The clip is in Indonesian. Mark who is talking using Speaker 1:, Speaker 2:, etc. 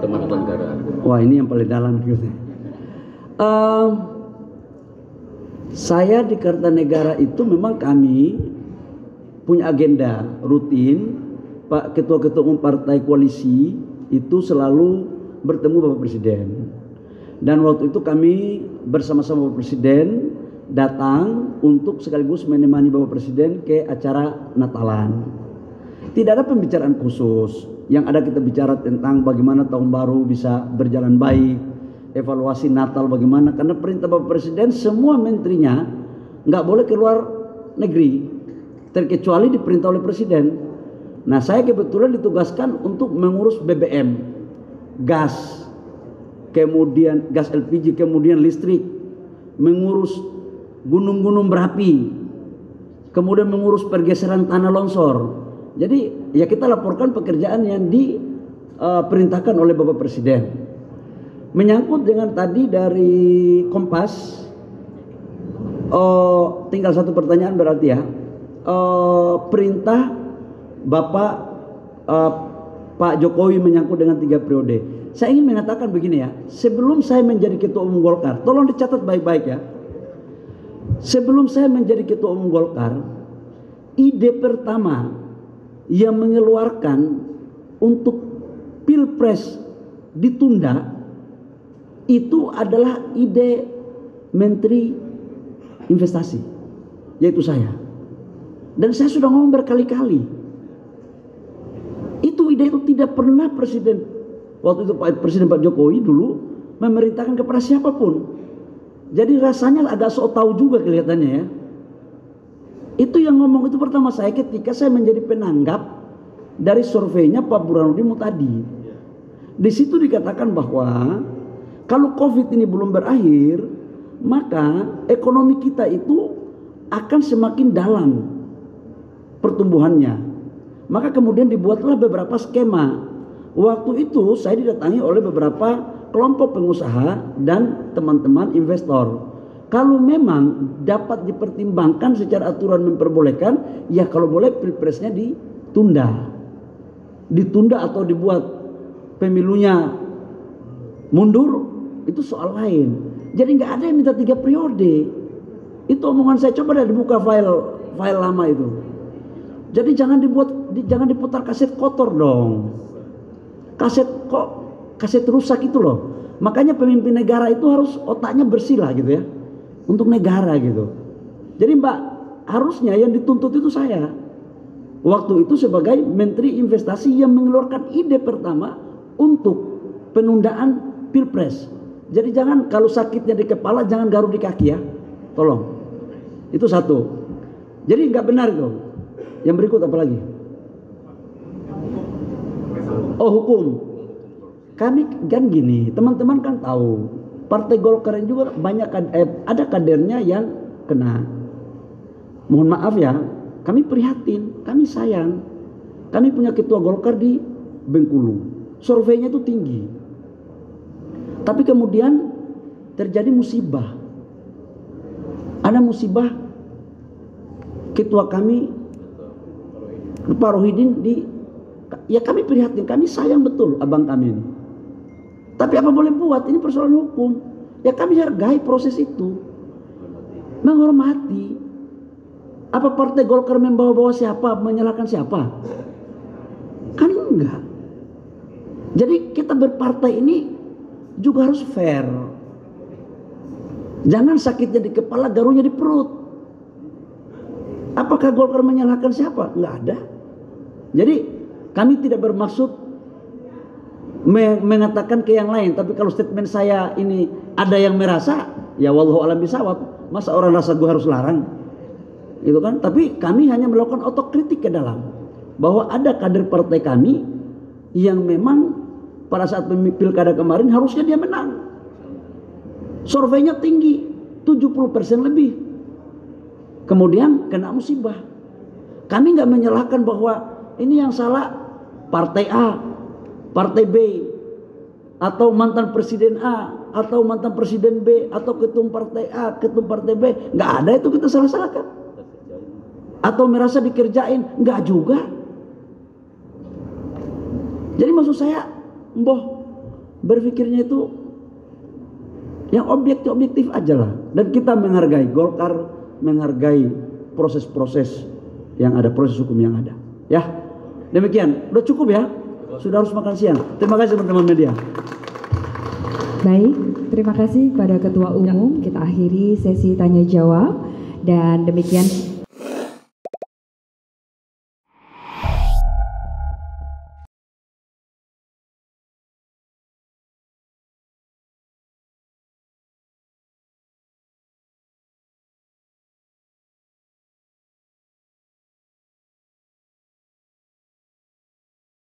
Speaker 1: Kertanegara.
Speaker 2: Wah, ini yang paling dalam gitu. Saya di Kertanegara itu memang kami punya agenda rutin. Pak Ketua-Ketua Umum Partai Koalisi itu selalu bertemu Bapak Presiden. Dan waktu itu kami bersama-sama Bapak Presiden datang untuk sekaligus menemani Bapak Presiden ke acara Natalan. Tidak ada pembicaraan khusus. Yang ada kita bicara tentang bagaimana tahun baru bisa berjalan baik, evaluasi Natal bagaimana, karena perintah Bapak Presiden semua menterinya nggak boleh keluar negeri terkecuali diperintah oleh Presiden. Nah, saya kebetulan ditugaskan untuk mengurus BBM, gas, kemudian gas LPG, kemudian listrik, mengurus gunung-gunung berapi, kemudian mengurus pergeseran tanah longsor. Jadi ya kita laporkan pekerjaan yang diperintahkan oleh Bapak Presiden. Menyangkut dengan tadi dari Kompas, tinggal satu pertanyaan berarti ya, perintah Bapak Pak Jokowi menyangkut dengan 3 periode. Saya ingin mengatakan begini ya, sebelum saya menjadi Ketua Umum Golkar, tolong dicatat baik-baik ya. Sebelum saya menjadi Ketua Umum Golkar, ide pertama yang mengeluarkan untuk Pilpres ditunda itu adalah ide Menteri Investasi, yaitu saya. Dan saya sudah ngomong berkali-kali, ide itu tidak pernah Presiden waktu itu Presiden Pak Jokowi dulu memerintahkan kepada siapapun. Jadi rasanya agak sok tahu juga kelihatannya ya. Itu yang ngomong itu pertama saya ketika saya menjadi penanggap dari surveinya Pak Burhanuddin Muhtadi. Di situ dikatakan bahwa kalau COVID ini belum berakhir, maka ekonomi kita itu akan semakin dalam pertumbuhannya. Maka kemudian dibuatlah beberapa skema. Waktu itu saya didatangi oleh beberapa kelompok pengusaha dan teman-teman investor. Kalau memang dapat dipertimbangkan secara aturan memperbolehkan, ya kalau boleh pilpresnya ditunda. Ditunda atau dibuat pemilunya mundur, itu soal lain. Jadi nggak ada yang minta 3 periode. Itu omongan saya, coba dah dibuka file lama itu. Jadi jangan diputar kaset kotor dong. Kaset rusak itu loh. Makanya pemimpin negara itu harus otaknya bersih lah gitu ya. Untuk negara gitu. Jadi Mbak, harusnya yang dituntut itu saya. Waktu itu sebagai Menteri Investasi yang mengeluarkan ide pertama untuk penundaan Pilpres. Jadi jangan kalau sakitnya di kepala jangan garuk di kaki ya. Tolong. Itu satu. Jadi nggak benar itu. Yang berikut apa lagi? Oh, hukum. Kami kan gini, teman-teman kan tahu, Partai Golkar juga banyak ada kadernya yang kena. Mohon maaf ya, kami prihatin, kami sayang. Kami punya ketua Golkar di Bengkulu, surveinya itu tinggi. Tapi kemudian terjadi musibah. Ada musibah, ketua kami Pak Rohidin ya kami prihatin, kami sayang betul abang kami ini. Tapi apa boleh buat, ini persoalan hukum. Ya kami hargai proses itu. Menghormati. Apa Partai Golkar membawa-bawa siapa, menyalahkan siapa? Kan enggak. Jadi kita berpartai ini juga harus fair. Jangan sakitnya di kepala, garunya di perut. Apakah Golkar menyalahkan siapa? Enggak ada. Jadi kami tidak bermaksud mengatakan ke yang lain, tapi kalau statement saya ini ada yang merasa, ya wallahu alam bisawab. Masa orang rasa gue harus larang, gitu kan? Tapi kami hanya melakukan otokritik ke dalam, bahwa ada kader partai kami yang memang pada saat pilkada kemarin harusnya dia menang. Surveinya tinggi, 70% lebih. Kemudian kena musibah. Kami nggak menyalahkan bahwa ini yang salah partai A, partai B, atau mantan presiden A, atau mantan presiden B, atau ketum partai A, ketum partai B. Nggak ada itu kita salah-salahkan. Atau merasa dikerjain, nggak juga. Jadi maksud saya, berpikirnya itu yang objektif aja lah. Dan kita menghargai, Golkar menghargai proses-proses yang ada, proses hukum yang ada. Ya, demikian. Udah cukup ya? Sudah harus makan siang. Terima kasih teman-teman media.
Speaker 1: Baik, terima kasih kepada Ketua Umum. Kita akhiri sesi tanya jawab dan demikian